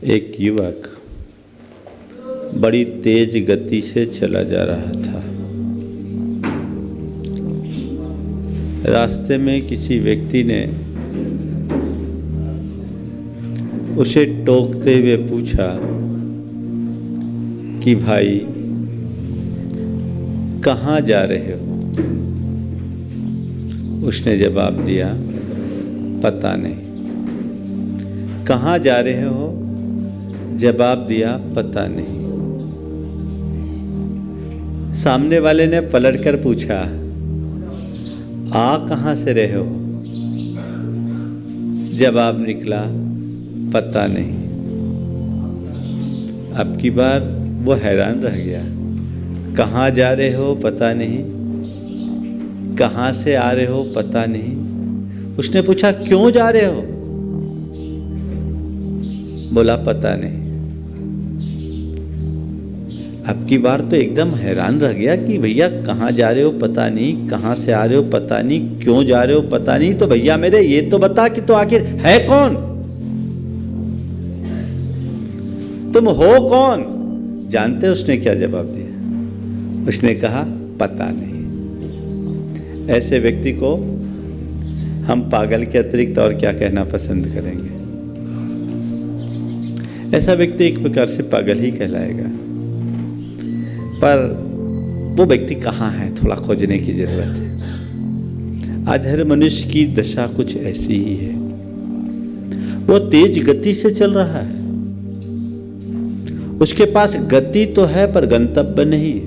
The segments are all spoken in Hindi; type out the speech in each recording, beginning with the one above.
एक युवक बड़ी तेज गति से चला जा रहा था। रास्ते में किसी व्यक्ति ने उसे टोकते हुए पूछा कि भाई कहाँ जा रहे हो? उसने जवाब दिया, पता नहीं। कहाँ जा रहे हो? जवाब दिया, पता नहीं। सामने वाले ने पलटकर पूछा, आ कहाँ से रहे हो? जवाब निकला, पता नहीं। अब की बार वो हैरान रह गया। कहाँ जा रहे हो? पता नहीं। कहाँ से आ रहे हो? पता नहीं। उसने पूछा, क्यों जा रहे हो? बोला, पता नहीं। अब की बार तो एकदम हैरान रह गया कि भैया कहाँ जा रहे हो? पता नहीं। कहाँ से आ रहे हो? पता नहीं। क्यों जा रहे हो? पता नहीं। तो भैया मेरे ये तो बता कि तो आखिर है कौन? तुम हो कौन? जानते हो उसने क्या जवाब दिया? उसने कहा, पता नहीं। ऐसे व्यक्ति को हम पागल के अतिरिक्त और क्या कहना पसंद करेंगे? ऐसा व्यक्ति एक प्रकार से पागल ही कहलाएगा। पर वो व्यक्ति कहाँ है, थोड़ा खोजने की जरूरत है। आज हर मनुष्य की दशा कुछ ऐसी ही है। वो तेज गति से चल रहा है। उसके पास गति तो है पर गंतव्य नहीं।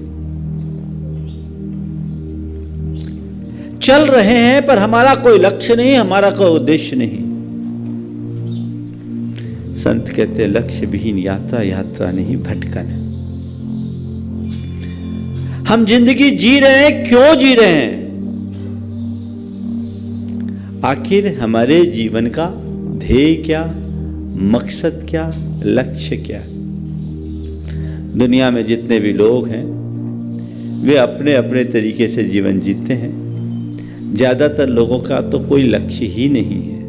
चल रहे हैं पर हमारा कोई लक्ष्य नहीं, हमारा कोई उद्देश्य नहीं। संत कहते, लक्ष्य विहीन यात्रा यात्रा नहीं, भटकन है। हम जिंदगी जी रहे हैं, क्यों जी रहे हैं? आखिर हमारे जीवन का ध्येय क्या, मकसद क्या, लक्ष्य क्या? दुनिया में जितने भी लोग हैं वे अपने अपने तरीके से जीवन जीते हैं। ज्यादातर लोगों का तो कोई लक्ष्य ही नहीं है।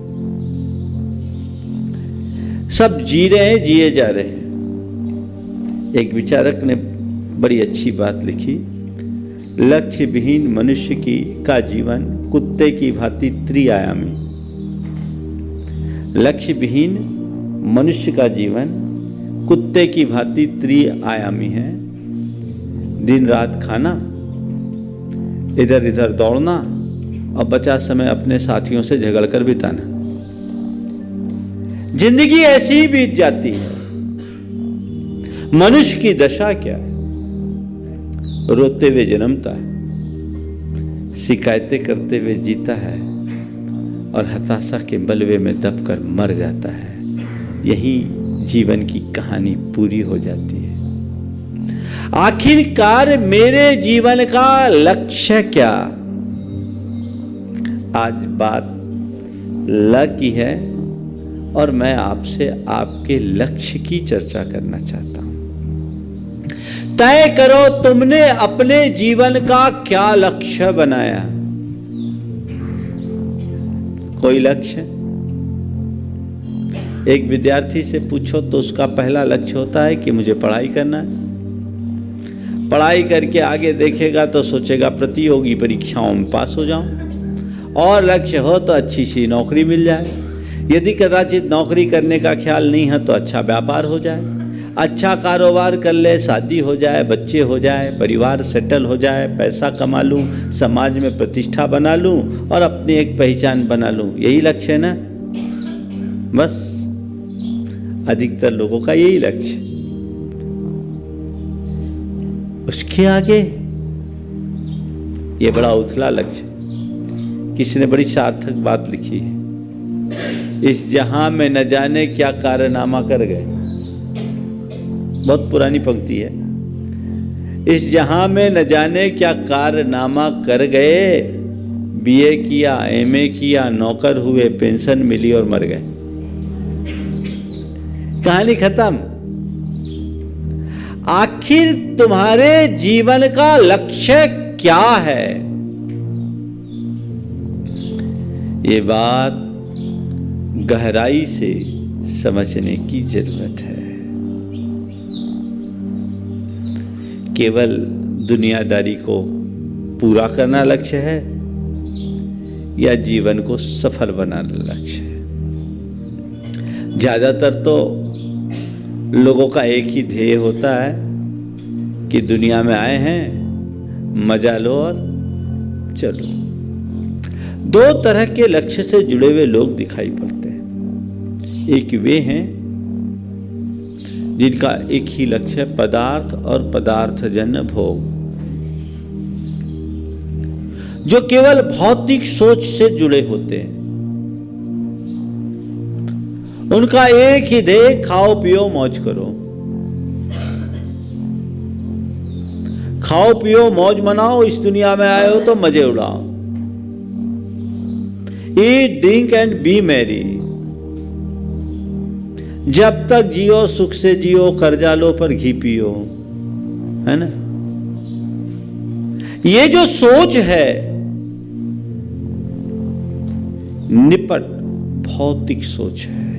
सब जी रहे हैं, जिए जा रहे हैं। एक विचारक ने बड़ी अच्छी बात लिखी, लक्ष्य विहीन मनुष्य का जीवन कुत्ते की भांति त्रिआयामी। लक्ष्य विहीन मनुष्य का जीवन कुत्ते की भांति त्रिआयामी है। दिन रात खाना, इधर इधर दौड़ना और बचा समय अपने साथियों से झगड़कर बिताना। जिंदगी ऐसी ही बीत जाती है। मनुष्य की दशा क्या है? रोते हुए जन्मता है, शिकायतें करते हुए जीता है और हताशा के बलवे में दबकर मर जाता है। यही जीवन की कहानी पूरी हो जाती है। आखिरकार मेरे जीवन का लक्ष्य क्या? आज बात ल की है और मैं आपसे आपके लक्ष्य की चर्चा करना चाहता हूं। तय करो, तुमने अपने जीवन का क्या लक्ष्य बनाया? कोई लक्ष्य? एक विद्यार्थी से पूछो तो उसका पहला लक्ष्य होता है कि मुझे पढ़ाई करना है। पढ़ाई करके आगे देखेगा तो सोचेगा प्रतियोगी परीक्षाओं में पास हो जाऊं, और लक्ष्य हो तो अच्छी सी नौकरी मिल जाए। यदि कदाचित नौकरी करने का ख्याल नहीं है तो अच्छा व्यापार हो जाए, अच्छा कारोबार कर ले, शादी हो जाए, बच्चे हो जाए, परिवार सेटल हो जाए, पैसा कमा लूं, समाज में प्रतिष्ठा बना लूं और अपनी एक पहचान बना लूं। यही लक्ष्य है ना? बस अधिकतर लोगों का यही लक्ष्य। उसके आगे ये बड़ा उथला लक्ष्य। किसी ने बड़ी सार्थक बात लिखी है, इस जहां में न जाने क्या कारनामा कर गए। बहुत पुरानी पंक्ति है। इस जहां में न जाने क्या कारनामा कर गए, बीए किया, एमए किया, नौकर हुए, पेंशन मिली और मर गए। कहानी खत्म। आखिर तुम्हारे जीवन का लक्ष्य क्या है? ये बात गहराई से समझने की जरूरत है। केवल दुनियादारी को पूरा करना लक्ष्य है या जीवन को सफल बनाना लक्ष्य है? ज्यादातर तो लोगों का एक ही ध्येय होता है कि दुनिया में आए हैं, मजा लो और चलो। दो तरह के लक्ष्य से जुड़े हुए लोग दिखाई पड़ते हैं। एक वे हैं जिनका एक ही लक्ष्य है, पदार्थ और पदार्थजन्य भोग, जो केवल भौतिक सोच से जुड़े होते हैं। उनका एक ही ध्येय, खाओ पियो मौज करो, खाओ पियो मौज मनाओ, इस दुनिया में आए हो तो मजे उड़ाओ। Eat drink and B Mary. जब तक जियो सुख से जियो, कर्जा लो पर घी पियो, है ना? ये जो सोच है निपट भौतिक सोच है।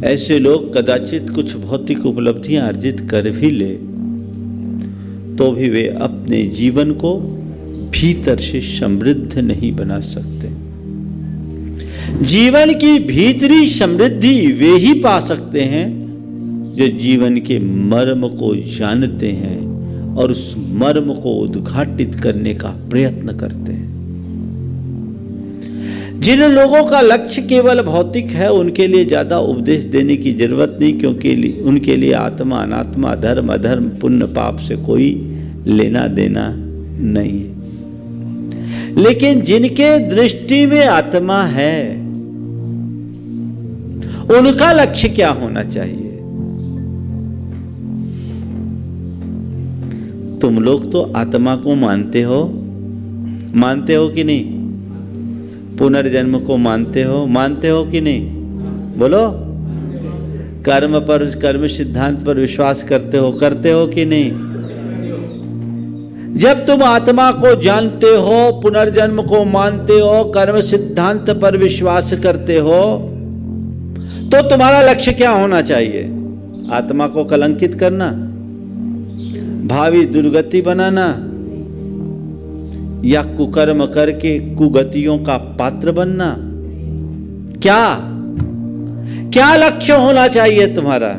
ऐसे लोग कदाचित कुछ भौतिक उपलब्धियां अर्जित कर भी ले तो भी वे अपने जीवन को भीतर से समृद्ध नहीं बना सकते। जीवन की भीतरी समृद्धि वे ही पा सकते हैं जो जीवन के मर्म को जानते हैं और उस मर्म को उद्घाटित करने का प्रयत्न करते हैं। जिन लोगों का लक्ष्य केवल भौतिक है उनके लिए ज्यादा उपदेश देने की जरूरत नहीं, क्योंकि उनके लिए आत्मा अनात्मा, धर्म अधर्म, पुण्य पाप से कोई लेना देना नहीं है। लेकिन जिनके दृष्टि में आत्मा है उनका लक्ष्य क्या होना चाहिए? तुम लोग तो आत्मा को मानते हो कि नहीं? पुनर्जन्म को मानते हो कि नहीं? बोलो। कर्म सिद्धांत पर विश्वास करते हो कि नहीं? जब तुम आत्मा को जानते हो, पुनर्जन्म को मानते हो, कर्म सिद्धांत पर विश्वास करते हो, तो तुम्हारा लक्ष्य क्या होना चाहिए? आत्मा को कलंकित करना, भावी दुर्गति बनाना, या कुकर्म करके कुगतियों का पात्र बनना? क्या लक्ष्य होना चाहिए तुम्हारा?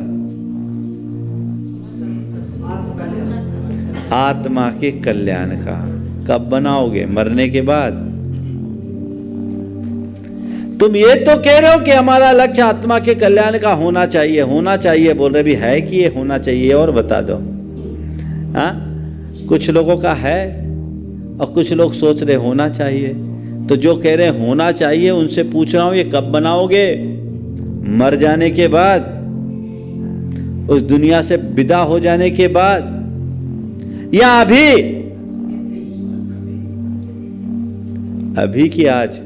आत्मा के कल्याण का। कब बनाओगे? मरने के बाद। तुम ये तो कह रहे हो कि हमारा लक्ष्य आत्मा के कल्याण का होना चाहिए बोल रहे भी है कि ये होना चाहिए, और बता दो। हाँ, कुछ लोगों का है और कुछ लोग सोच रहे होना चाहिए। तो जो कह रहे होना चाहिए उनसे पूछ रहा हूं, ये कब बनाओगे? मर जाने के बाद, उस दुनिया से विदा हो जाने के बाद, या अभी की आज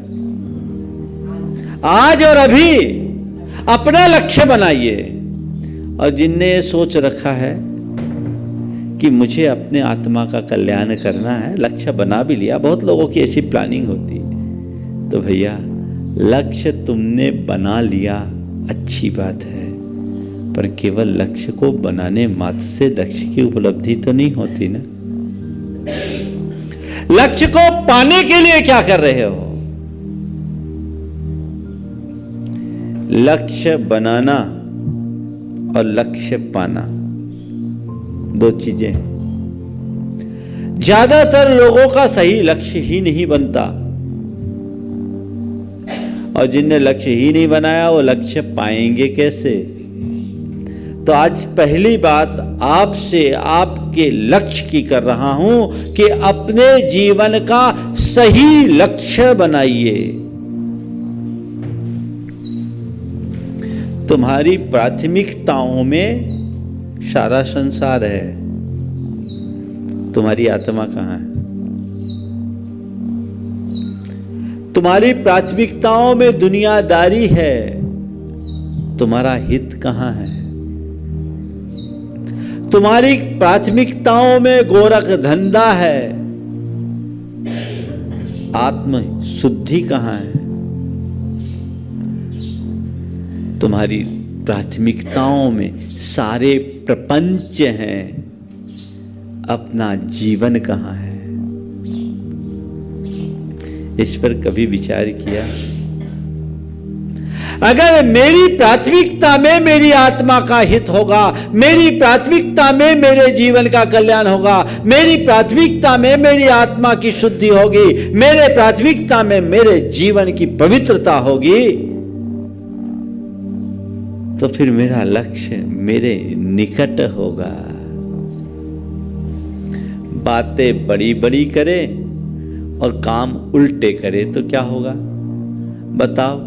और अभी अपना लक्ष्य बनाइए। और जिनने सोच रखा है कि मुझे अपने आत्मा का कल्याण करना है, लक्ष्य बना भी लिया, बहुत लोगों की ऐसी प्लानिंग होती है, तो भैया लक्ष्य तुमने बना लिया, अच्छी बात है, पर केवल लक्ष्य को बनाने मात्र से लक्ष्य की उपलब्धि तो नहीं होती ना। लक्ष्य को पाने के लिए क्या कर रहे हो? लक्ष्य बनाना और लक्ष्य पाना दो चीजें। ज्यादातर लोगों का सही लक्ष्य ही नहीं बनता, और जिनने लक्ष्य ही नहीं बनाया वो लक्ष्य पाएंगे कैसे? तो आज पहली बात आपसे आपके लक्ष्य की कर रहा हूं कि अपने जीवन का सही लक्ष्य बनाइए। तुम्हारी प्राथमिकताओं में सारा संसार है, तुम्हारी आत्मा कहां है? तुम्हारी प्राथमिकताओं में दुनियादारी है, तुम्हारा हित कहां है? तुम्हारी प्राथमिकताओं में गोरख धंधा है, आत्म शुद्धि कहां है? तुम्हारी प्राथमिकताओं में सारे प्रपंच हैं, अपना जीवन कहाँ है? इस पर कभी विचार किया? अगर मेरी प्राथमिकता में मेरी आत्मा का हित होगा, मेरी प्राथमिकता में मेरे जीवन का कल्याण होगा, मेरी प्राथमिकता में मेरी आत्मा की शुद्धि होगी, मेरे प्राथमिकता में मेरे जीवन की पवित्रता होगी, तो फिर मेरा लक्ष्य मेरे निकट होगा। बातें बड़ी बड़ी करे और काम उल्टे करे तो क्या होगा? बताओ।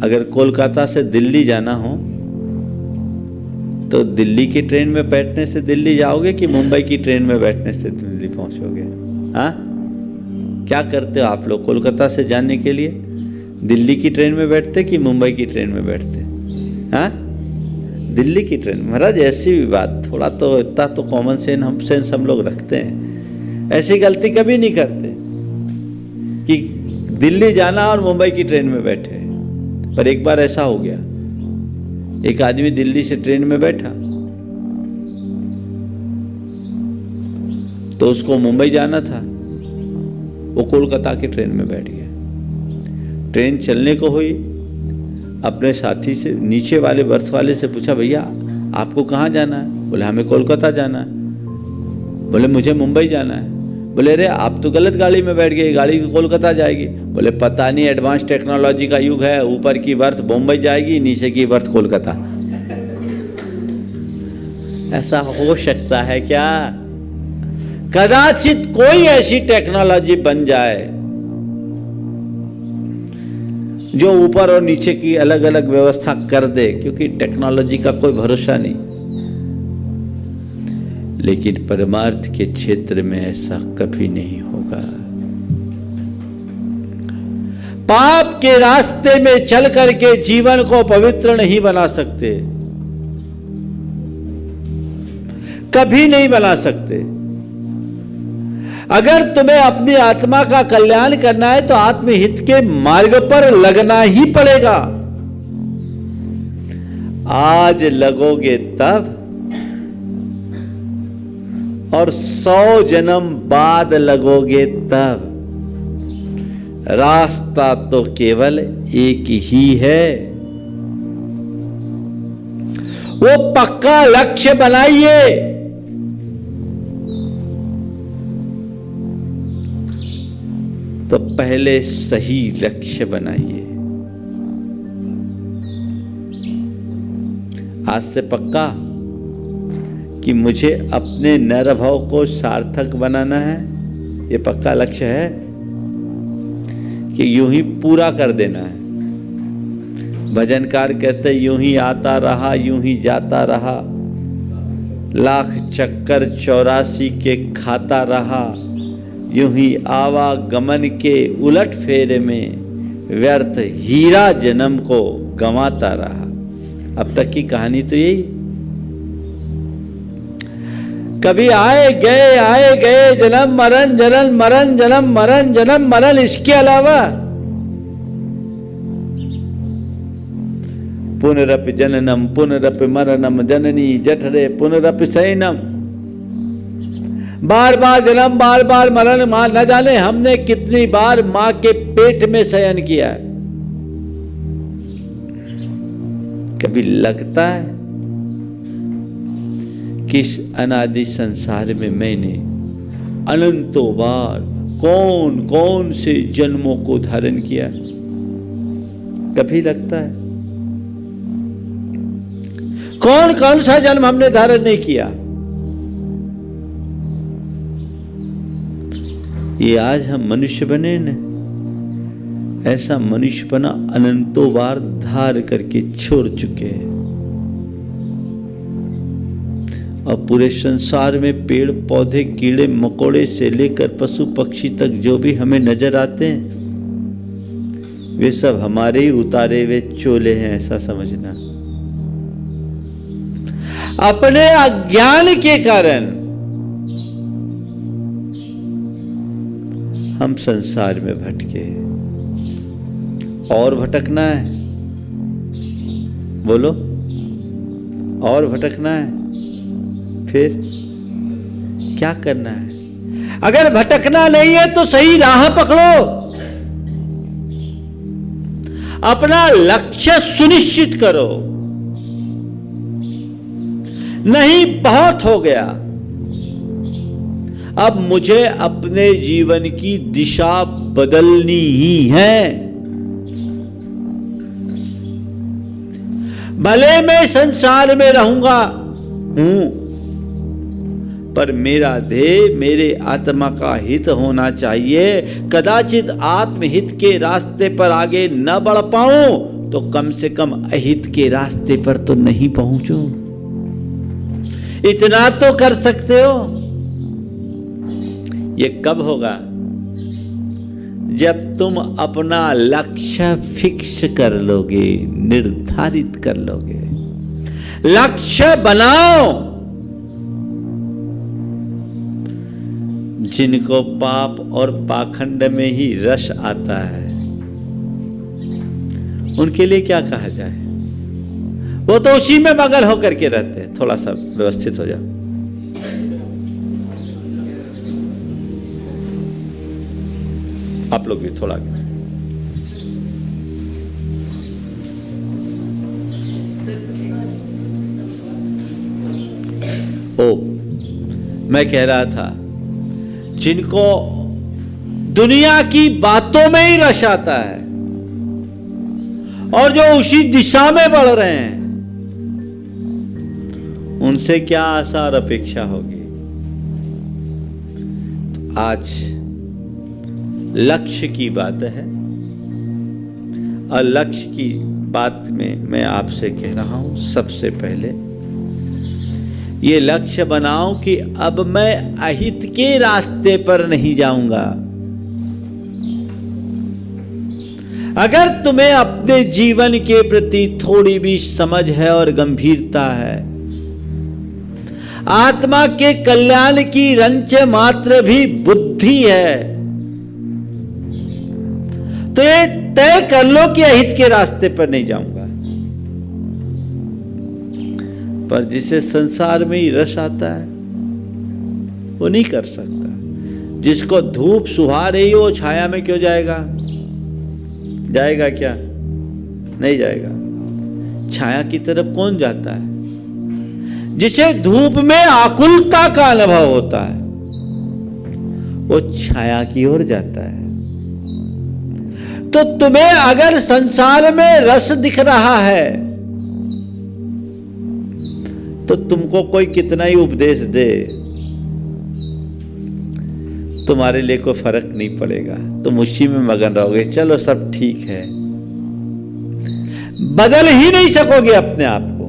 अगर कोलकाता से दिल्ली जाना हो तो दिल्ली की ट्रेन में बैठने से दिल्ली जाओगे कि मुंबई की ट्रेन में बैठने से दिल्ली पहुंचोगे? हाँ, क्या करते हो आप लोग? कोलकाता से जाने के लिए दिल्ली की ट्रेन में बैठते कि मुंबई की ट्रेन में बैठते? हाँ, दिल्ली की ट्रेन। महाराज ऐसी भी बात, थोड़ा तो इतना तो कॉमन सेंस हम लोग रखते हैं। ऐसी गलती कभी नहीं करते कि दिल्ली जाना और मुंबई की ट्रेन में बैठे। पर एक बार ऐसा हो गया, एक आदमी दिल्ली से ट्रेन में बैठा तो उसको मुंबई जाना था, वो कोलकाता की ट्रेन में बैठ गया। ट्रेन चलने को हुई, अपने साथी से, नीचे वाले बर्थ वाले से पूछा, भैया आपको कहाँ जाना है? बोले हमें कोलकाता जाना है। बोले मुझे मुंबई जाना है। बोले अरे आप तो गलत गाड़ी में बैठ गए, गाड़ी कोलकाता जाएगी। बोले पता नहीं, एडवांस टेक्नोलॉजी का युग है, ऊपर की बर्थ मुंबई जाएगी, नीचे की बर्थ कोलकाता। ऐसा हो सकता है क्या? कदाचित कोई ऐसी टेक्नोलॉजी बन जाए जो ऊपर और नीचे की अलग अलग व्यवस्था कर दे, क्योंकि टेक्नोलॉजी का कोई भरोसा नहीं। लेकिन परमार्थ के क्षेत्र में ऐसा कभी नहीं होगा। पाप के रास्ते में चल करके जीवन को पवित्र नहीं बना सकते, कभी नहीं बना सकते। अगर तुम्हें अपनी आत्मा का कल्याण करना है तो आत्महित के मार्ग पर लगना ही पड़ेगा। आज लगोगे तब, और 100 जन्म बाद लगोगे तब। रास्ता तो केवल एक ही है। वो पक्का लक्ष्य बनाइए। तो पहले सही लक्ष्य बनाइए। आज से पक्का कि मुझे अपने नरभव को सार्थक बनाना है, ये पक्का लक्ष्य है कि यूं ही पूरा कर देना है। भजनकार कहते यूं ही आता रहा, यूं ही जाता रहा, लाख चक्कर 84 के खाता रहा, यूं ही आवागमन के उलट फेरे में व्यर्थ हीरा जन्म को गंवाता रहा। अब तक की कहानी तो यही। कभी आए गए जन्म मरण, जन्म मरण, जन्म मरण, जन्म मरण, इसके अलावा पुनरपि जननम पुनरपि मरणम जननी जठरे पुनरपि शयनम। बार बार जन्म, बार बार मरण। मां न जाने हमने कितनी बार मां के पेट में शयन किया है। कभी लगता है कि इस अनादि संसार में मैंने अनंतों बार कौन कौन से जन्मों को धारण किया? कभी लगता है? कौन कौन सा जन्म हमने धारण नहीं किया? ये आज हम मनुष्य बने न, ऐसा मनुष्य बना अनंतों बार धार करके छोड़ चुके हैं। और पूरे संसार में पेड़ पौधे कीड़े मकोड़े से लेकर पशु पक्षी तक जो भी हमें नजर आते हैं, वे सब हमारे ही उतारे हुए चोले हैं, ऐसा समझना। अपने अज्ञान के कारण हम संसार में भटके और भटकना है। बोलो, और भटकना है? फिर क्या करना है? अगर भटकना नहीं है तो सही राह पकड़ो, अपना लक्ष्य सुनिश्चित करो। नहीं, बहुत हो गया, अब मुझे अपने जीवन की दिशा बदलनी ही है। भले मैं संसार में रहूंगा हूं, पर मेरा ध्येय मेरे आत्मा का हित होना चाहिए। कदाचित आत्महित के रास्ते पर आगे न बढ़ पाऊं तो कम से कम अहित के रास्ते पर तो नहीं पहुंचूं। इतना तो कर सकते हो। ये कब होगा? जब तुम अपना लक्ष्य फिक्स कर लोगे, निर्धारित कर लोगे। लक्ष्य बनाओ। जिनको पाप और पाखंड में ही रस आता है, उनके लिए क्या कहा जाए? वो तो उसी में मगन होकर के रहते हैं। थोड़ा सा व्यवस्थित हो जाओ। आप लोग भी थोड़ा मैं कह रहा था, जिनको दुनिया की बातों में ही रस आता है और जो उसी दिशा में बढ़ रहे हैं, उनसे क्या आशा और अपेक्षा होगी? तो आज लक्ष्य की बात है, और लक्ष्य की बात में मैं आपसे कह रहा हूं, सबसे पहले ये लक्ष्य बनाओ कि अब मैं अहित के रास्ते पर नहीं जाऊंगा। अगर तुम्हें अपने जीवन के प्रति थोड़ी भी समझ है और गंभीरता है, आत्मा के कल्याण की रंच मात्र भी बुद्धि है, तो ये तय कर लो कि अहित के रास्ते पर नहीं जाऊंगा। पर जिसे संसार में ही रस आता है वो नहीं कर सकता। जिसको धूप सुहा रही हो, छाया में क्यों जाएगा? जाएगा क्या? नहीं जाएगा। छाया की तरफ कौन जाता है? जिसे धूप में आकुलता का अनुभव होता है, वो छाया की ओर जाता है। तो तुम्हें अगर संसार में रस दिख रहा है तो तुमको कोई कितना ही उपदेश दे, तुम्हारे लिए कोई फर्क नहीं पड़ेगा। तुम उसी में मगन रहोगे, चलो सब ठीक है। बदल ही नहीं सकोगे अपने आप को।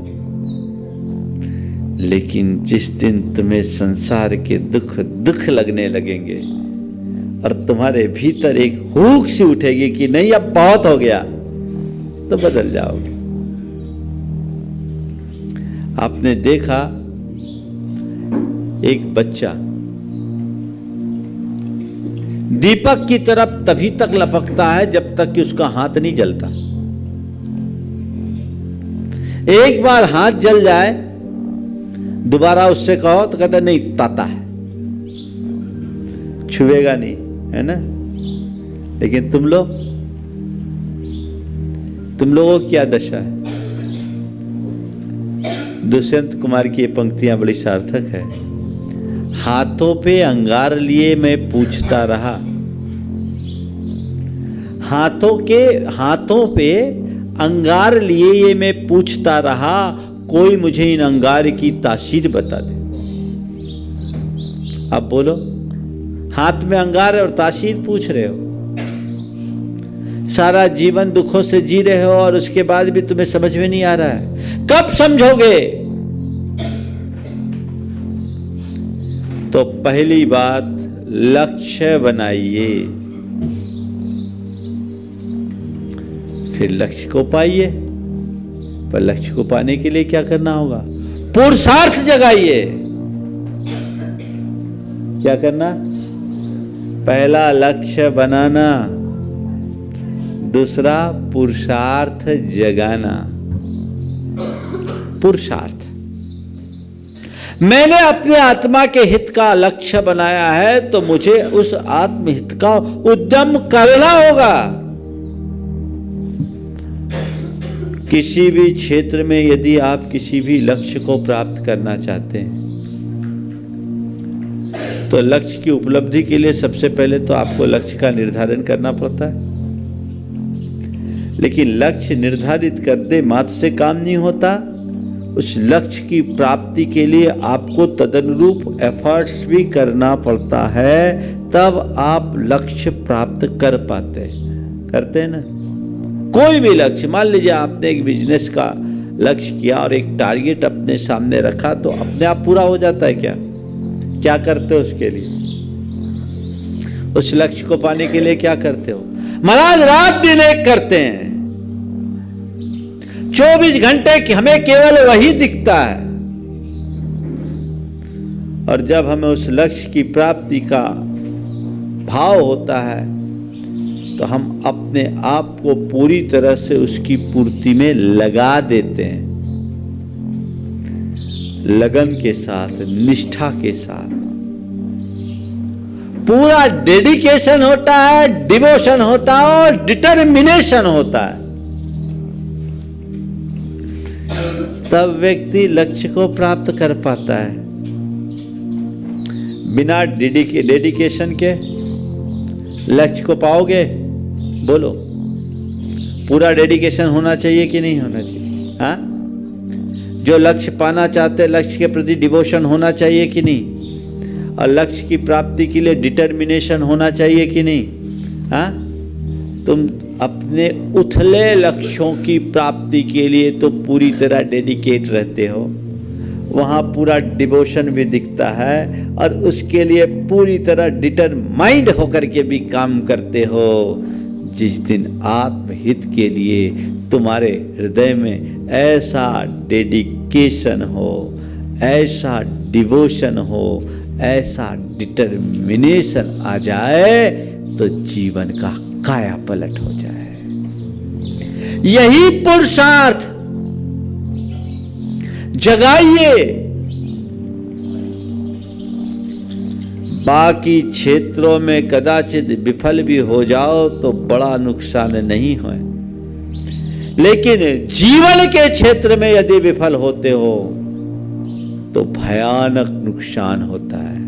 लेकिन जिस दिन तुम्हें संसार के दुख लगने लगेंगे और तुम्हारे भीतर एक हुक सी उठेगी कि नहीं अब बहुत हो गया, तो बदल जाओगे। आपने देखा एक बच्चा दीपक की तरफ तभी तक लपकता है जब तक कि उसका हाथ नहीं जलता। एक बार हाथ जल जाए, दोबारा उससे कहो तो कहता नहीं, ताता है, छुएगा नहीं, है ना? लेकिन तुम लोगों की क्या दशा है? दुष्यंत कुमार की ये पंक्तियां बड़ी सार्थक है। हाथों पे अंगार लिए मैं पूछता रहा, हाथों पे अंगार लिए ये मैं पूछता रहा, कोई मुझे इन अंगार की तासीर बता दे। अब बोलो, हाथ में अंगार और तासीर पूछ रहे हो, सारा जीवन दुखों से जी रहे हो और उसके बाद भी तुम्हें समझ में नहीं आ रहा है। कब समझोगे? तो पहली बात, लक्ष्य बनाइए, फिर लक्ष्य को पाइए। पर लक्ष्य को पाने के लिए क्या करना होगा? पुरुषार्थ जगाइए। क्या करना? पहला लक्ष्य बनाना, दूसरा पुरुषार्थ जगाना। पुरुषार्थ। मैंने अपने आत्मा के हित का लक्ष्य बनाया है तो मुझे उस आत्महित का उद्यम करना होगा। किसी भी क्षेत्र में यदि आप किसी भी लक्ष्य को प्राप्त करना चाहते हैं तो लक्ष्य की उपलब्धि के लिए सबसे पहले तो आपको लक्ष्य का निर्धारण करना पड़ता है। लेकिन लक्ष्य निर्धारित करने मात्र से काम नहीं होता, उस लक्ष्य की प्राप्ति के लिए आपको तदनुरूप एफर्ट्स भी करना पड़ता है, तब आप लक्ष्य प्राप्त कर पाते हैं। करते हैं ना? कोई भी लक्ष्य, मान लीजिए आपने एक बिजनेस का लक्ष्य किया और एक टारगेट अपने सामने रखा तो अपने आप पूरा हो जाता है क्या? क्या करते हो उसके लिए? उस लक्ष्य को पाने के लिए क्या करते हो? महाराज रात दिन एक करते हैं, 24 घंटे की हमें केवल वही दिखता है। और जब हमें उस लक्ष्य की प्राप्ति का भाव होता है तो हम अपने आप को पूरी तरह से उसकी पूर्ति में लगा देते हैं, लगन के साथ, निष्ठा के साथ। पूरा डेडिकेशन होता है, डिवोशन होता है और डिटर्मिनेशन होता है। तब व्यक्ति लक्ष्य को प्राप्त कर पाता है। बिना डेडिकेशन के लक्ष्य को पाओगे? बोलो, पूरा डेडिकेशन होना चाहिए कि नहीं होना चाहिए? हाँ, जो लक्ष्य पाना चाहते हैं लक्ष्य के प्रति डिवोशन होना चाहिए कि नहीं? और लक्ष्य की प्राप्ति के लिए डिटर्मिनेशन होना चाहिए कि नहीं? हाँ, तुम अपने उथले लक्ष्यों की प्राप्ति के लिए तो पूरी तरह डेडिकेट रहते हो, वहाँ पूरा डिवोशन भी दिखता है और उसके लिए पूरी तरह डिटरमाइंड होकर के भी काम करते हो। जिस दिन आत्महित के लिए तुम्हारे हृदय में ऐसा डेडिकेशन हो, ऐसा डिवोशन हो, ऐसा डिटर्मिनेशन आ जाए तो जीवन का काया पलट हो जाए। यही पुरुषार्थ जगाइए। बाकी क्षेत्रों में कदाचित विफल भी हो जाओ तो बड़ा नुकसान नहीं है, लेकिन जीवन के क्षेत्र में यदि विफल होते हो तो भयानक नुकसान होता है।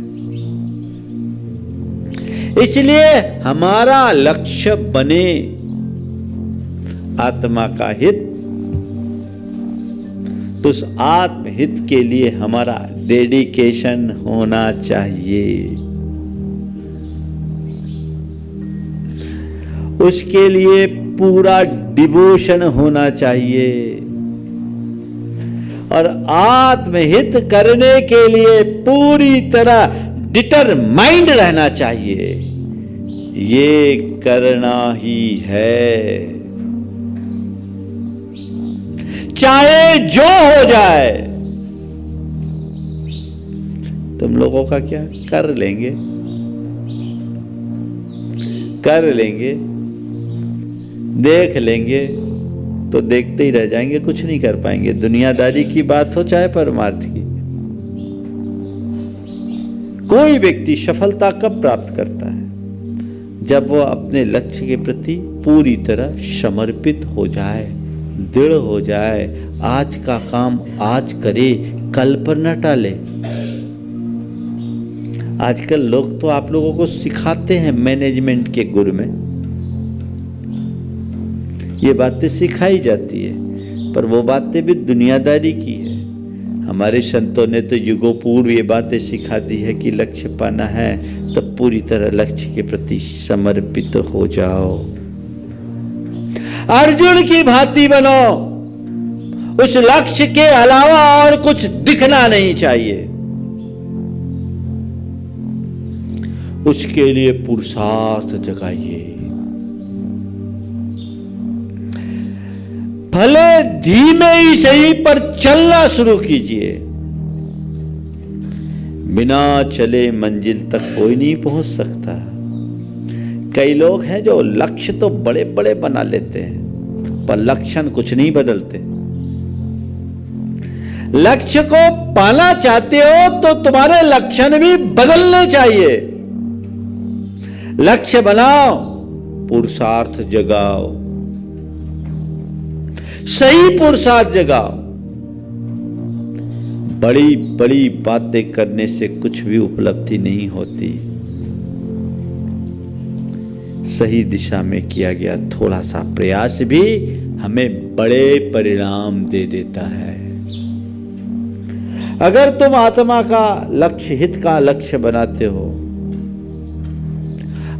इसलिए हमारा लक्ष्य बने आत्मा का हित, तो उस आत्महित के लिए हमारा डेडिकेशन होना चाहिए। उसके लिए पूरा डिवोशन होना चाहिए और आत्महित करने के लिए पूरी तरह डिटरमाइंड रहना चाहिए। ये करना ही है, चाहे जो हो जाए। तुम लोगों का क्या, कर लेंगे, कर लेंगे, देख लेंगे, तो देखते ही रह जाएंगे, कुछ नहीं कर पाएंगे। दुनियादारी की बात हो चाहे परमार्थ की। कोई व्यक्ति सफलता कब प्राप्त करता है? जब वो अपने लक्ष्य के प्रति पूरी तरह समर्पित हो जाए, दृढ़ हो जाए, आज का काम आज करे, कल पर न टाले। आजकल लोग तो आप लोगों को सिखाते हैं मैनेजमेंट के गुर में, ये बातें सिखाई जाती है, पर वो बातें भी दुनियादारी की है। हमारे संतों ने तो युगों पूर्व ये बातें सिखा दी है कि लक्ष्य पाना है तो पूरी तरह लक्ष्य के प्रति समर्पित हो जाओ। अर्जुन की भांति बनो, उस लक्ष्य के अलावा और कुछ दिखना नहीं चाहिए। उसके लिए पुरुषार्थ जगाइए। भले धीमे ही सही पर चलना शुरू कीजिए। बिना चले मंजिल तक कोई नहीं पहुंच सकता। कई लोग हैं जो लक्ष्य तो बड़े बड़े बना लेते हैं पर लक्षण कुछ नहीं बदलते। लक्ष्य को पाना चाहते हो तो तुम्हारे लक्षण भी बदलने चाहिए। लक्ष्य बनाओ, पुरुषार्थ जगाओ, सही पुरुषार्थ जगाओ। बड़ी बड़ी बातें करने से कुछ भी उपलब्धि नहीं होती। सही दिशा में किया गया थोड़ा सा प्रयास भी हमें बड़े परिणाम दे देता है। अगर तुम आत्मा का लक्ष्य, हित का लक्ष्य बनाते हो,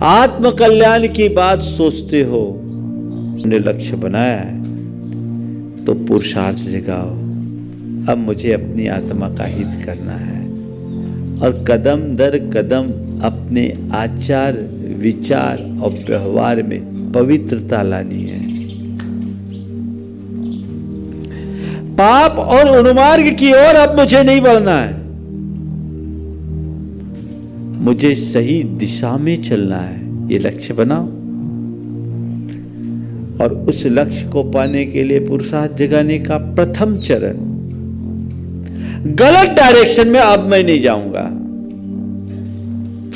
आत्म कल्याण की बात सोचते हो, तुमने लक्ष्य बनाया है तो पुरुषार्थ जगाओ। अब मुझे अपनी आत्मा का हित करना है और कदम दर कदम अपने आचार, विचार और व्यवहार में पवित्रता लानी है। पाप और उन्मार्ग की ओर अब मुझे नहीं बढ़ना है, मुझे सही दिशा में चलना है। ये लक्ष्य बनाओ और उस लक्ष्य को पाने के लिए पुरुषार्थ जगाने का प्रथम चरण, गलत डायरेक्शन में अब मैं नहीं जाऊंगा।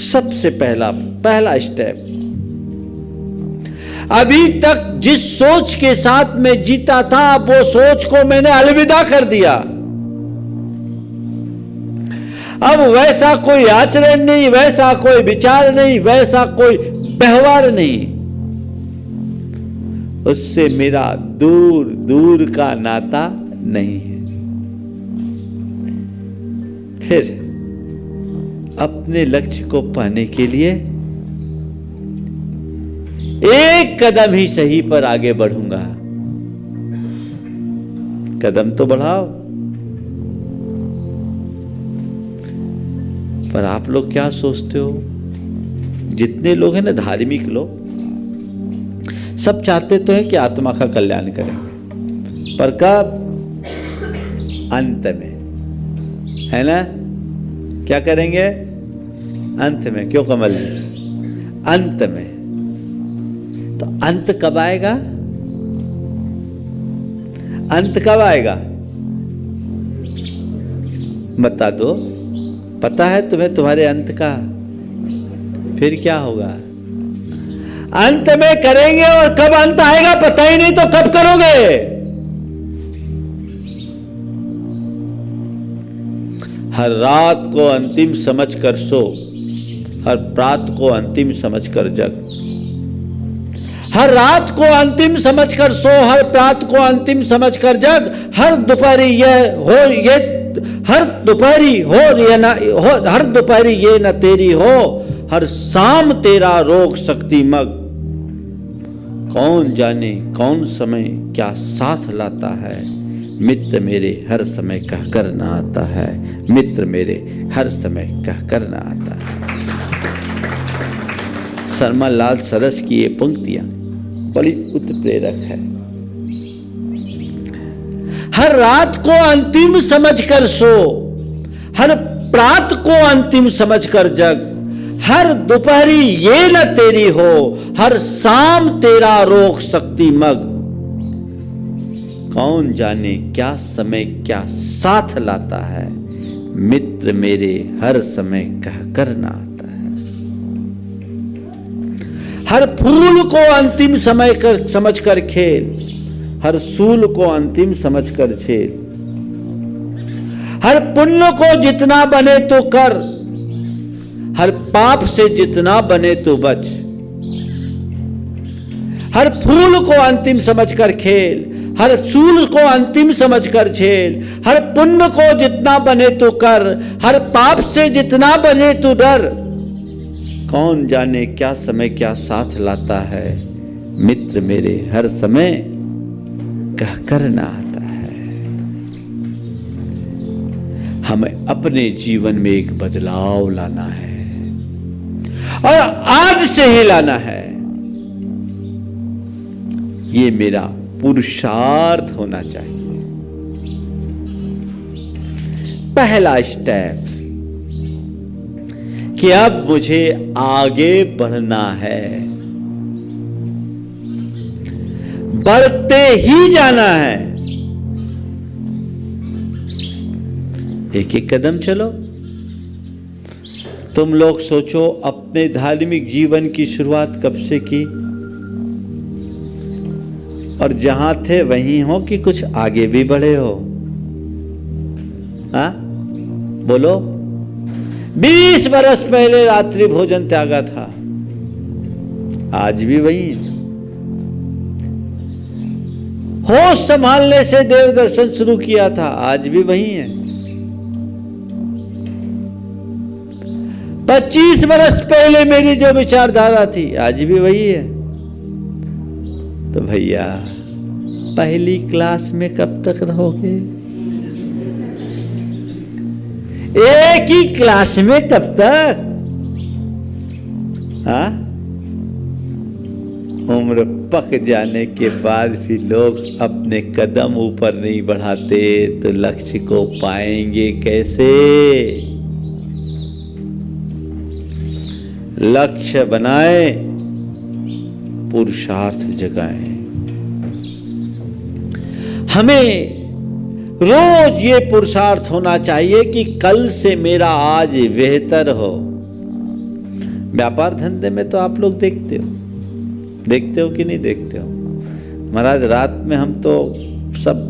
सबसे पहला स्टेप, अभी तक जिस सोच के साथ में जीता था वो सोच को मैंने अलविदा कर दिया। अब वैसा कोई आचरण नहीं, वैसा कोई विचार नहीं, वैसा कोई व्यवहार नहीं। उससे मेरा दूर दूर का नाता नहीं है। फिर अपने लक्ष्य को पाने के लिए एक कदम ही सही पर आगे बढ़ूंगा। कदम तो बढ़ाओ। पर आप लोग क्या सोचते हो? जितने लोग हैं ना, धार्मिक लोग, सब चाहते तो है कि आत्मा का कल्याण करेंगे, पर कब? अंत में, है ना? क्या करेंगे? अंत में। क्यों कमल जी? अंत में। तो अंत कब आएगा? अंत कब आएगा? बता दो। पता है तुम्हें तुम्हारे अंत का? फिर क्या होगा? अंत में करेंगे और कब अंत आएगा पता ही नहीं, तो कब करोगे? हर रात को अंतिम समझकर सो, हर प्रात को अंतिम समझकर जग। हर रात को अंतिम समझकर सो, हर प्रात को अंतिम समझकर जग। हर दोपहरी ये न तेरी हो, हर शाम तेरा रोग शक्ति मग। कौन जाने कौन समय क्या साथ लाता है, मित्र मेरे हर समय कह कर न आता है, मित्र मेरे हर समय कह कर न आता है। शर्मा लाल सरस की ये पंक्तियां बड़ी उत्प्रेरक है। हर रात को अंतिम समझकर सो, हर प्रात को अंतिम समझकर जग। हर दोपहरी ये न तेरी हो, हर शाम तेरा रोग शक्ति मग। कौन जाने क्या समय क्या साथ लाता है, मित्र मेरे हर समय कह कर न आता है। हर फूल को अंतिम समझकर खेल, हर सूल को अंतिम समझकर छेल। हर पुण्य को जितना बने तो कर, हर पाप से जितना बने तो बच। हर फूल को अंतिम समझकर खेल, हर सूल को अंतिम समझकर झेल। हर पुण्य को जितना बने तो कर, हर पाप से जितना बने तो डर। कौन जाने क्या समय क्या साथ लाता है, मित्र मेरे हर समय कह कर न आता है। हमें अपने जीवन में एक बदलाव लाना है और आज से ही लाना है। ये मेरा पुरुषार्थ होना चाहिए। पहला स्टेप कि अब मुझे आगे बढ़ना है, बढ़ते ही जाना है। एक एक कदम चलो। तुम लोग सोचो अपने धार्मिक जीवन की शुरुआत कब से की, और जहां थे वहीं हो कि कुछ आगे भी बढ़े हो? हाँ बोलो। 20 बरस पहले रात्रि भोजन त्यागा था, आज भी वही है। होश संभालने से देव दर्शन शुरू किया था, आज भी वही है। 25 बरस पहले मेरी जो विचारधारा थी, आज भी वही है। तो भैया पहली क्लास में कब तक रहोगे? एक ही क्लास में कब तक? हाँ, उम्र पक जाने के बाद भी लोग अपने कदम ऊपर नहीं बढ़ाते तो लक्ष्य को पाएंगे कैसे? लक्ष्य बनाए, पुरुषार्थ जगाएं। हमें रोज ये पुरुषार्थ होना चाहिए कि कल से मेरा आज बेहतर हो। व्यापार धंधे में तो आप लोग देखते हो कि नहीं देखते हो? महाराज रात में हम तो सब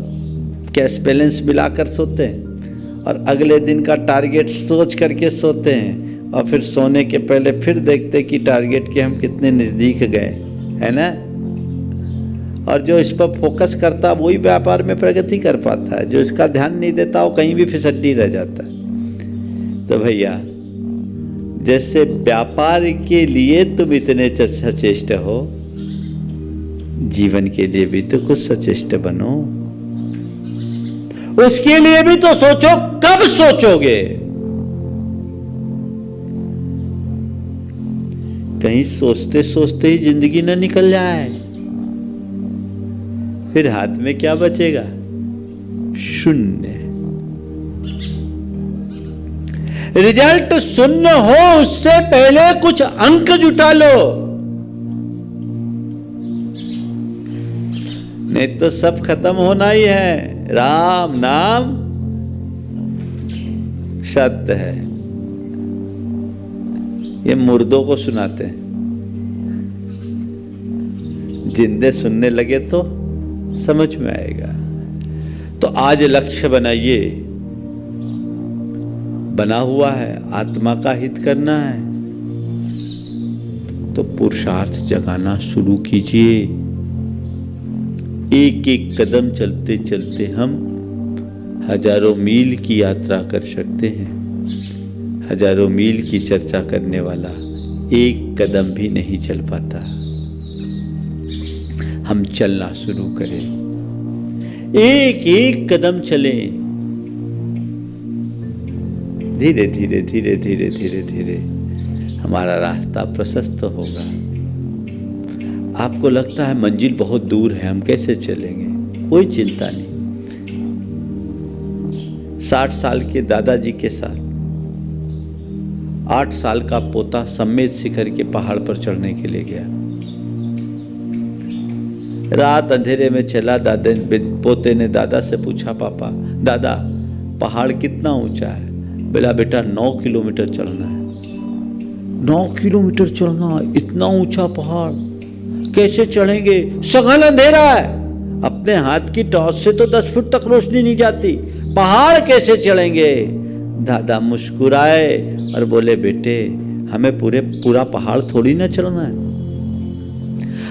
कैश बैलेंस मिलाकर सोते हैं और अगले दिन का टारगेट सोच करके सोते हैं, और फिर सोने के पहले फिर देखते कि टारगेट के हम कितने नज़दीक गए, है ना? और जो इस पर फोकस करता वही व्यापार में प्रगति कर पाता है, जो इसका ध्यान नहीं देता वो कहीं भी फिसड्डी रह जाता है। तो भैया जैसे व्यापार के लिए तुम इतने सचेष्ट हो, जीवन के लिए भी तो कुछ सचेष्ट बनो। उसके लिए भी तो सोचो, कब सोचोगे? कहीं सोचते सोचते ही जिंदगी न निकल जाए, फिर हाथ में क्या बचेगा? शून्य। रिजल्ट शून्य हो उससे पहले कुछ अंक जुटा लो, नहीं तो सब खत्म होना ही है। राम नाम सत्य है, ये मुर्दों को सुनाते हैं। जिंदे सुनने लगे तो समझ में आएगा। तो आज लक्ष्य बनाइए, बना हुआ है, आत्मा का हित करना है, तो पुरुषार्थ जगाना शुरू कीजिए। एक एक कदम चलते चलते हम हजारों मील की यात्रा कर सकते हैं। हजारों मील की चर्चा करने वाला एक कदम भी नहीं चल पाता। हम चलना शुरू करें, एक एक कदम चलें, धीरे धीरे धीरे धीरे धीरे धीरे हमारा रास्ता प्रशस्त होगा। आपको लगता है मंजिल बहुत दूर है, हम कैसे चलेंगे? कोई चिंता नहीं। 60 साल के दादाजी के साथ 8 साल का पोता सम्मेद शिखर के पहाड़ पर चढ़ने के लिए गया। रात अंधेरे में चला। पोते ने दादा से पूछा, पापा दादा पहाड़ कितना ऊंचा है? बोला बेटा 9 किलोमीटर चलना है। 9 किलोमीटर चलना, इतना ऊंचा पहाड़ कैसे चढ़ेंगे? सघन अंधेरा है, अपने हाथ की टॉर्च से तो 10 फुट तक रोशनी नहीं जाती, पहाड़ कैसे चढ़ेंगे? दादा मुस्कुराए और बोले, बेटे हमें पूरा पहाड़ थोड़ी ना चढ़ना है,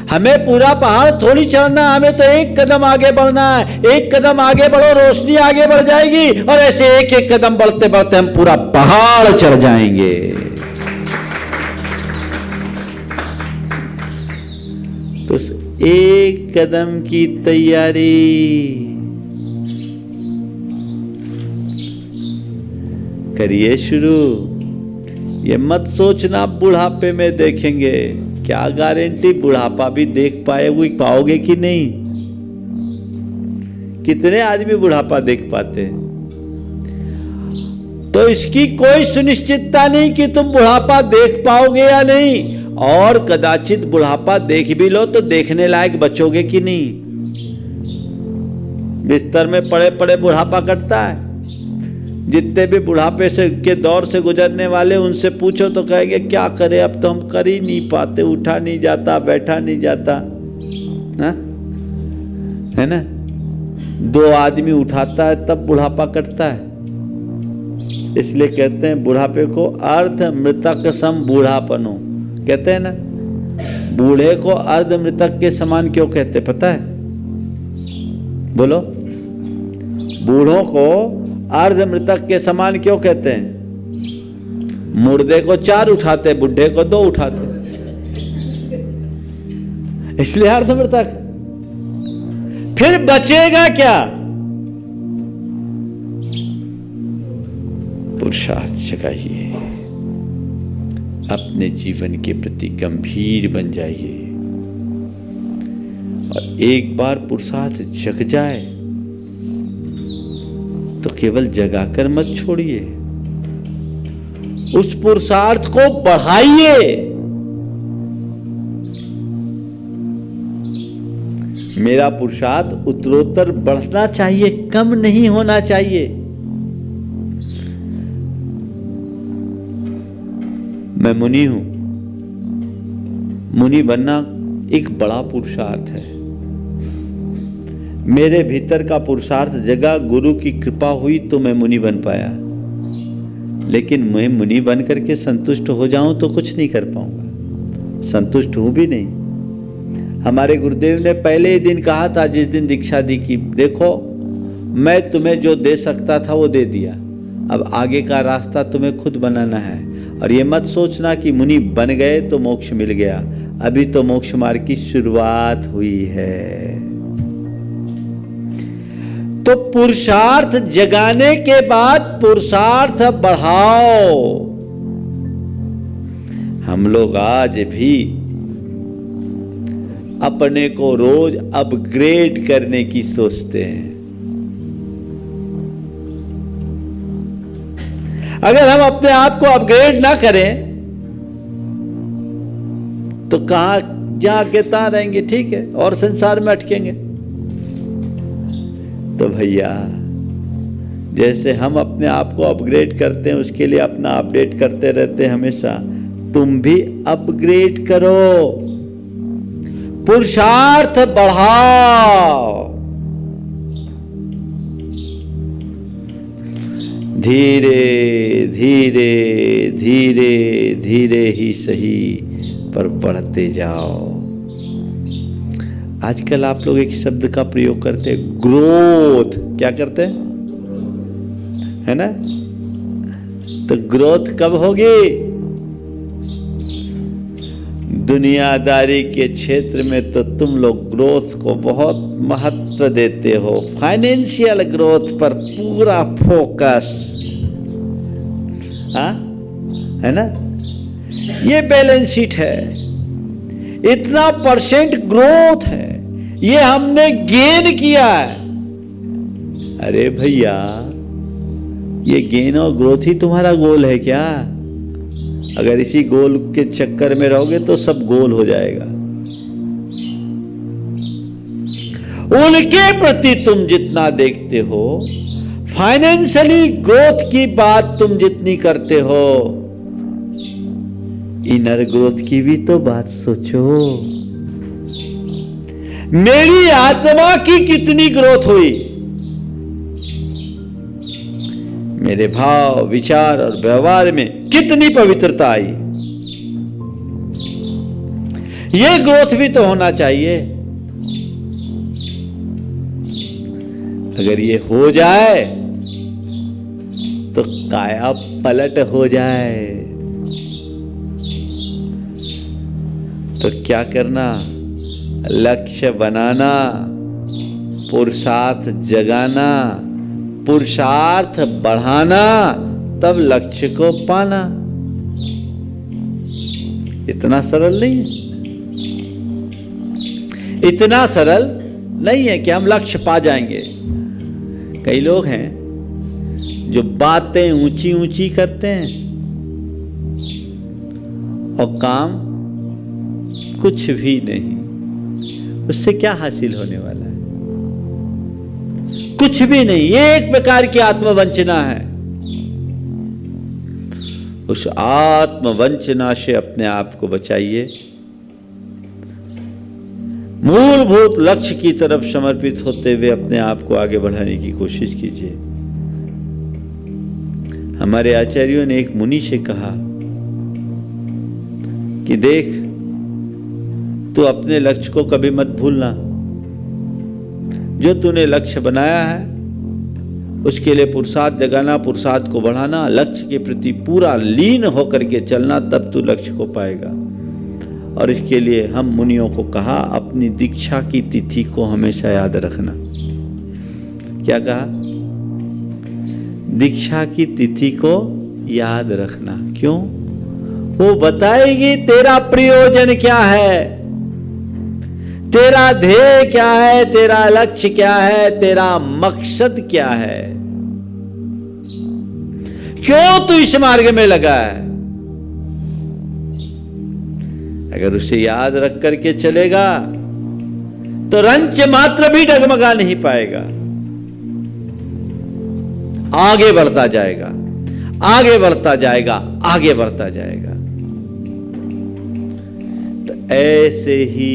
हमें पूरा पहाड़ थोड़ी चढ़ना है, हमें तो एक कदम आगे बढ़ना है। एक कदम आगे बढ़ो, रोशनी आगे बढ़ जाएगी, और ऐसे एक एक कदम बढ़ते बढ़ते हम पूरा पहाड़ चढ़ जाएंगे। तो एक कदम की तैयारी, करिए शुरू। ये मत सोचना बुढ़ापे में देखेंगे, क्या गारंटी बुढ़ापा भी देख पाओगे कि नहीं? कितने आदमी बुढ़ापा देख पाते हैं? तो इसकी कोई सुनिश्चितता नहीं कि तुम बुढ़ापा देख पाओगे या नहीं। और कदाचित बुढ़ापा देख भी लो तो देखने लायक बचोगे कि नहीं? बिस्तर में पड़े पड़े बुढ़ापा कटता है, जितने भी बुढ़ापे से के दौर से गुजरने वाले, उनसे पूछो तो कहेंगे क्या करें, अब तो हम कर ही नहीं पाते, उठा नहीं जाता, बैठा नहीं जाता, हा? है ना। 2 आदमी उठाता है तब बुढ़ापा कटता है। इसलिए कहते हैं बुढ़ापे को अर्ध मृतक सम बूढ़ापनो, कहते हैं ना। बूढ़े को अर्ध मृतक के समान क्यों कहते पता है? बोलो, बूढ़ों को अर्ध मृतक के समान क्यों कहते हैं? मुर्दे को 4 उठाते, बुढ़े को 2 उठाते, इसलिए अर्ध मृतक। फिर बचेगा क्या? पुरुषार्थ जगाइए, अपने जीवन के प्रति गंभीर बन जाइए, और एक बार पुरुषार्थ जग जाए तो केवल जगाकर मत छोड़िए, उस पुरुषार्थ को बढ़ाइए। मेरा पुरुषार्थ उत्तरोत्तर बढ़ना चाहिए, कम नहीं होना चाहिए। मैं मुनि हूं, मुनि बनना एक बड़ा पुरुषार्थ है। मेरे भीतर का पुरुषार्थ जगा, गुरु की कृपा हुई तो मैं मुनि बन पाया। लेकिन मैं मुनि बन करके संतुष्ट हो जाऊं तो कुछ नहीं कर पाऊंगा, संतुष्ट हूं भी नहीं। हमारे गुरुदेव ने पहले ही दिन कहा था, जिस दिन दीक्षा दी, कि देखो मैं तुम्हें जो दे सकता था वो दे दिया, अब आगे का रास्ता तुम्हें खुद बनाना है। और ये मत सोचना कि मुनि बन गए तो मोक्ष मिल गया, अभी तो मोक्ष मार्ग की शुरुआत हुई है। तो पुरुषार्थ जगाने के बाद पुरुषार्थ बढ़ाओ। हम लोग आज भी अपने को रोज अपग्रेड करने की सोचते हैं। अगर हम अपने आप को अपग्रेड ना करें तो कहां जहां के तहां रहेंगे, ठीक है, और संसार में अटकेंगे। तो भैया, जैसे हम अपने आप को अपग्रेड करते हैं, उसके लिए अपना अपडेट करते रहते हैं हमेशा, तुम भी अपग्रेड करो, पुरुषार्थ बढ़ाओ। धीरे धीरे धीरे धीरे ही सही, पर बढ़ते जाओ। आजकल आप लोग एक शब्द का प्रयोग करते हैं, ग्रोथ। क्या करते हैं, है ना? तो ग्रोथ कब होगी? दुनियादारी के क्षेत्र में तो तुम लोग ग्रोथ को बहुत महत्व देते हो, फाइनेंशियल ग्रोथ पर पूरा फोकस, हाँ, है ना? ये बैलेंस शीट है, इतना परसेंट ग्रोथ है, ये हमने गेन किया है। अरे भैया, ये गेन और ग्रोथ ही तुम्हारा गोल है क्या? अगर इसी गोल के चक्कर में रहोगे तो सब गोल हो जाएगा। उनके प्रति तुम जितना देखते हो, फाइनेंशियली ग्रोथ की बात तुम जितनी करते हो, इनर ग्रोथ की भी तो बात सोचो। मेरी आत्मा की कितनी ग्रोथ हुई, मेरे भाव, विचार और व्यवहार में कितनी पवित्रता आई, ये ग्रोथ भी तो होना चाहिए। अगर ये हो जाए तो काया पलट हो जाए। तो क्या करना? लक्ष्य बनाना, पुरुषार्थ जगाना, पुरुषार्थ बढ़ाना, तब लक्ष्य को पाना। इतना सरल नहीं है, इतना सरल नहीं है कि हम लक्ष्य पा जाएंगे। कई लोग हैं जो बातें ऊंची ऊंची करते हैं और काम कुछ भी नहीं। उससे क्या हासिल होने वाला है? कुछ भी नहीं। ये एक प्रकार की आत्मवंचना है। उस आत्मवंचना से अपने आप को बचाइए। मूलभूत लक्ष्य की तरफ समर्पित होते हुए अपने आप को आगे बढ़ाने की कोशिश कीजिए। हमारे आचार्यों ने एक मुनि से कहा कि देख, तू अपने लक्ष्य को कभी मत भूलना। जो तूने लक्ष्य बनाया है उसके लिए पुरुषार्थ जगाना, पुरुषार्थ को बढ़ाना, लक्ष्य के प्रति पूरा लीन होकर के चलना, तब तू लक्ष्य को पाएगा। और इसके लिए हम मुनियों को कहा, अपनी दीक्षा की तिथि को हमेशा याद रखना। क्या कहा? दीक्षा की तिथि को याद रखना। क्यों? वो बताएगी तेरा प्रयोजन क्या है, तेरा ध्येय क्या है, तेरा लक्ष्य क्या है, तेरा मकसद क्या है, क्यों तू इस मार्ग में लगा है। अगर उसे याद रख करके चलेगा तो रंच मात्र भी डगमगा नहीं पाएगा, आगे बढ़ता जाएगा, आगे बढ़ता जाएगा, आगे बढ़ता जाएगा। तो ऐसे ही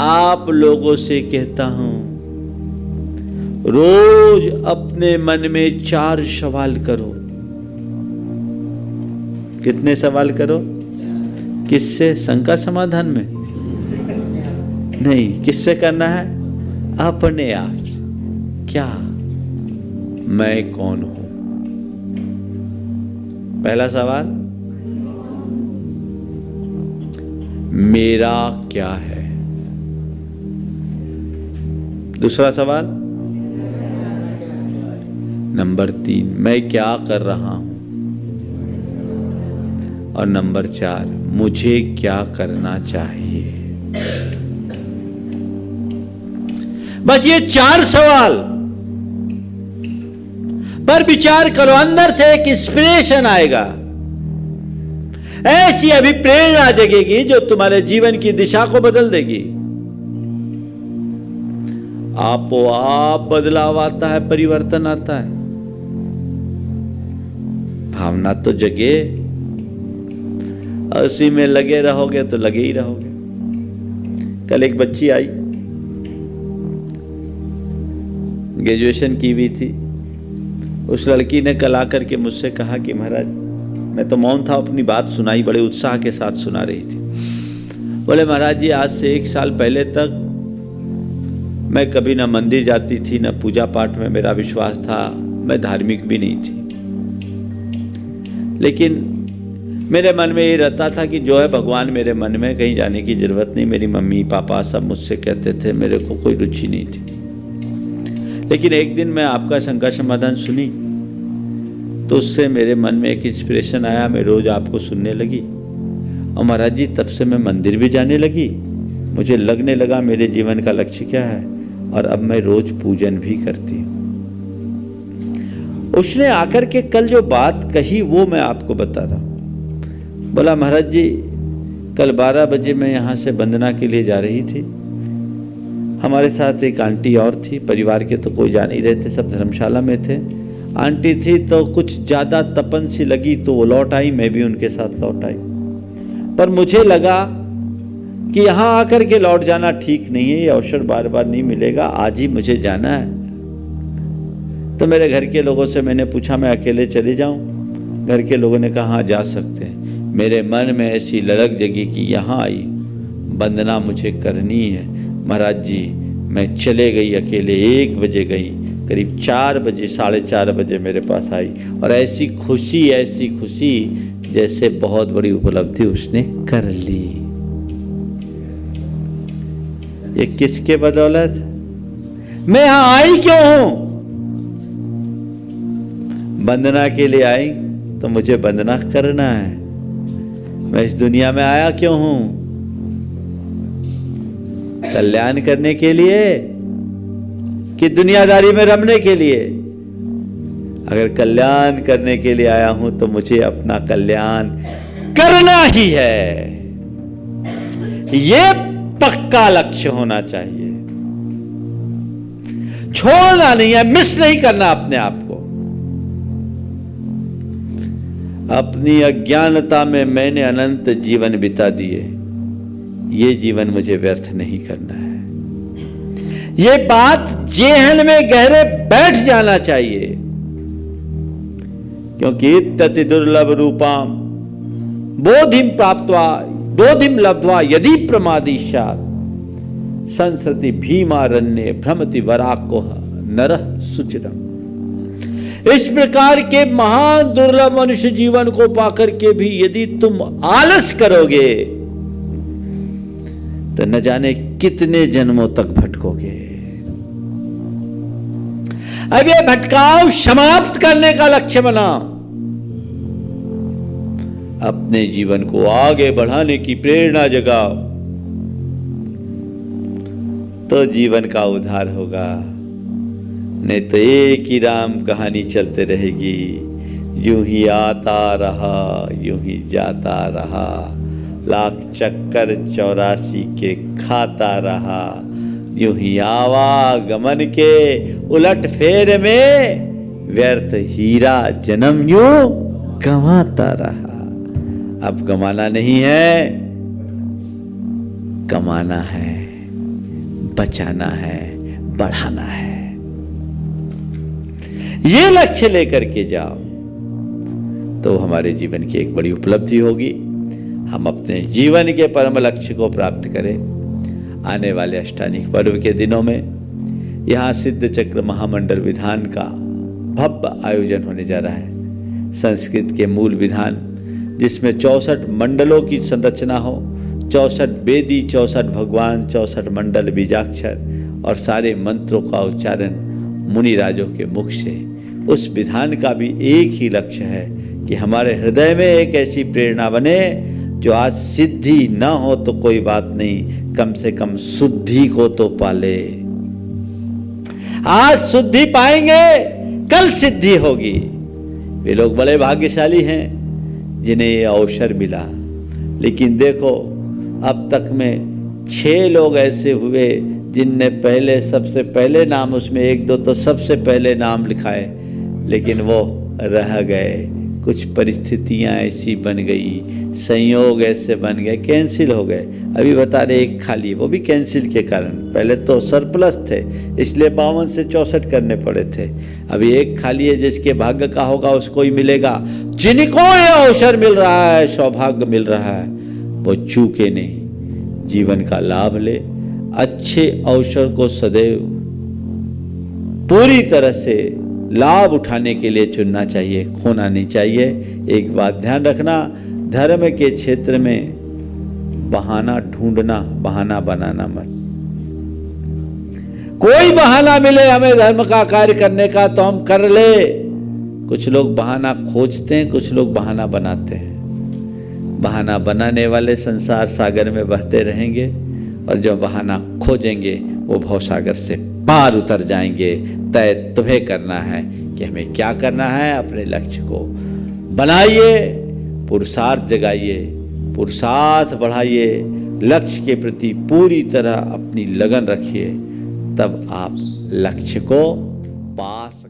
आप लोगों से कहता हूं, रोज अपने मन में 4 सवाल करो। कितने सवाल करो? किससे? शंका समाधान में नहीं, किससे करना है? अपने आप से। क्या? मैं कौन हूं? पहला सवाल, मेरा क्या है? दूसरा सवाल, नंबर 3, मैं क्या कर रहा हूं? और नंबर 4, मुझे क्या करना चाहिए? बस ये 4 सवाल पर विचार करो। अंदर से एक इंस्पिरेशन आएगा, ऐसी अभिप्रेरणा जगेगी जो तुम्हारे जीवन की दिशा को बदल देगी। आपो आप बदलाव आता है, परिवर्तन आता है। भावना तो जगे, और उसी में लगे रहोगे तो लगे ही रहोगे। कल एक बच्ची आई, ग्रेजुएशन की हुई थी। उस लड़की ने कल आकर के मुझसे कहा कि महाराज, मैं तो मौन था, अपनी बात सुनाई, बड़े उत्साह के साथ सुना रही थी। बोले महाराज जी, आज से 1 साल पहले तक मैं कभी ना मंदिर जाती थी, ना पूजा पाठ में मेरा विश्वास था, मैं धार्मिक भी नहीं थी। लेकिन मेरे मन में ये रहता था कि जो है भगवान मेरे मन में, कहीं जाने की जरूरत नहीं। मेरी मम्मी पापा सब मुझसे कहते थे, मेरे को कोई रुचि नहीं थी। लेकिन एक दिन मैं आपका शंका समाधान सुनी तो उससे मेरे मन में एक इंस्पिरेशन आया, मैं रोज आपको सुनने लगी। और महाराज जी, तब से मैं मंदिर भी जाने लगी। मुझे लगने लगा मेरे जीवन का लक्ष्य क्या है, और अब मैं रोज पूजन भी करती हूँ। उसने आकर के कल जो बात कही वो मैं आपको बता रहा हूँ। बोला महाराज जी, कल 12 बजे मैं यहाँ से वंदना के लिए जा रही थी। हमारे साथ एक आंटी और थी, परिवार के तो कोई जा नहीं रहे थे, सब धर्मशाला में थे। आंटी थी तो कुछ ज़्यादा तपन सी लगी तो वो लौट आई, मैं भी उनके साथ लौट आई। पर मुझे लगा कि यहाँ आकर के लौट जाना ठीक नहीं है, ये अवसर बार बार नहीं मिलेगा, आज ही मुझे जाना है। तो मेरे घर के लोगों से मैंने पूछा, मैं अकेले चले जाऊँ? घर के लोगों ने कहा हाँ, जा सकते हैं। मेरे मन में ऐसी ललक जगी कि यहाँ आई वंदना मुझे करनी है। महाराज जी, मैं चले गई अकेले, 1 बजे गई, करीब 4 बजे 4:30 बजे मेरे पास आई। और ऐसी खुशी जैसे बहुत बड़ी उपलब्धि उसने कर ली। ये किसके बदौलत? मैं यहाँ आई क्यों हूं? वंदना के लिए आई तो मुझे वंदना करना है। मैं इस दुनिया में आया क्यों हूं? कल्याण करने के लिए कि दुनियादारी में रमने के लिए? अगर कल्याण करने के लिए आया हूं तो मुझे अपना कल्याण करना ही है। ये पक्का लक्ष्य होना चाहिए, छोड़ना नहीं है, मिस नहीं करना अपने आप को। अपनी अज्ञानता में मैंने अनंत जीवन बिता दिए, ये जीवन मुझे व्यर्थ नहीं करना है। ये बात जेहन में गहरे बैठ जाना चाहिए, क्योंकि इत्यति दुर्लभ रूपाम बोधिम प्राप्त्वा बोधिम लब्ध्वा यदि प्रमादिशात् संसति भीमारण्ये भ्रमति वराको नरः सुचिरम। इस प्रकार के महान दुर्लभ मनुष्य जीवन को पाकर के भी यदि तुम आलस करोगे तो न जाने कितने जन्मों तक भटकोगे। अब ये भटकाव समाप्त करने का लक्ष्य बनाओ, अपने जीवन को आगे बढ़ाने की प्रेरणा जगाओ, तो जीवन का उद्धार होगा। नहीं तो एक ही राम कहानी चलते रहेगी, यूं ही आता रहा यूं ही जाता रहा, लाख चक्कर 84 के खाता रहा, यूं ही आवागमन के उलट फेर में व्यर्थ हीरा जन्म यूं गंवाता रहा। अब गंवाना नहीं है, कमाना है, बचाना है, बढ़ाना है। ये लक्ष्य लेकर के जाओ तो हमारे जीवन की एक बड़ी उपलब्धि होगी। हम अपने जीवन के परम लक्ष्य को प्राप्त करें। आने वाले अष्टानिक पर्व के दिनों में यहाँ सिद्ध चक्र महामंडल विधान का भव्य आयोजन होने जा रहा है। संस्कृत के मूल विधान जिसमें 64 मंडलों की संरचना हो, 64 वेदी, 64 भगवान, 64 मंडल बीजाक्षर और सारे मंत्रों का उच्चारण मुनि राजों के मुख से, उस विधान का भी एक ही लक्ष्य है कि हमारे हृदय में एक ऐसी प्रेरणा बने जो आज सिद्धि न हो तो कोई बात नहीं, कम से कम शुद्धि को तो पाले। आज शुद्धि पाएंगे, कल सिद्धि होगी। वे लोग बड़े भाग्यशाली हैं जिन्हें ये अवसर मिला। लेकिन देखो, अब तक में 6 लोग ऐसे हुए जिनने पहले सबसे पहले नाम, उसमें 1-2 तो सबसे पहले नाम लिखाए, लेकिन वो रह गए। कुछ परिस्थितियां ऐसी बन गई, संयोग ऐसे बन गए, कैंसिल हो गए। अभी बता रहे एक खाली, वो भी कैंसिल के कारण। पहले तो सरप्लस थे इसलिए 52 से 64 करने पड़े थे। अभी एक खाली है, जिसके भाग्य का होगा उसको ही मिलेगा। जिनको ये अवसर मिल रहा है, सौभाग्य मिल रहा है, वो चूके नहीं, जीवन का लाभ ले। अच्छे अवसर को सदैव पूरी तरह से लाभ उठाने के लिए चुनना चाहिए, खोना नहीं चाहिए। एक बात ध्यान रखना, धर्म के क्षेत्र में बहाना ढूंढना, बहाना बनाना मत। कोई बहाना मिले हमें धर्म का कार्य करने का तो हम कर ले। कुछ लोग बहाना खोजते हैं, कुछ लोग बहाना बनाते हैं। बहाना बनाने वाले संसार सागर में बहते रहेंगे और जो बहाना खोजेंगे वो भवसागर से पार उतर जाएंगे। तय तुम्हें करना है कि हमें क्या करना है। अपने लक्ष्य को बनाइए, पुरुषार्थ जगाइए, पुरुषार्थ बढ़ाइए, लक्ष्य के प्रति पूरी तरह अपनी लगन रखिए, तब आप लक्ष्य को पा सकते हैं।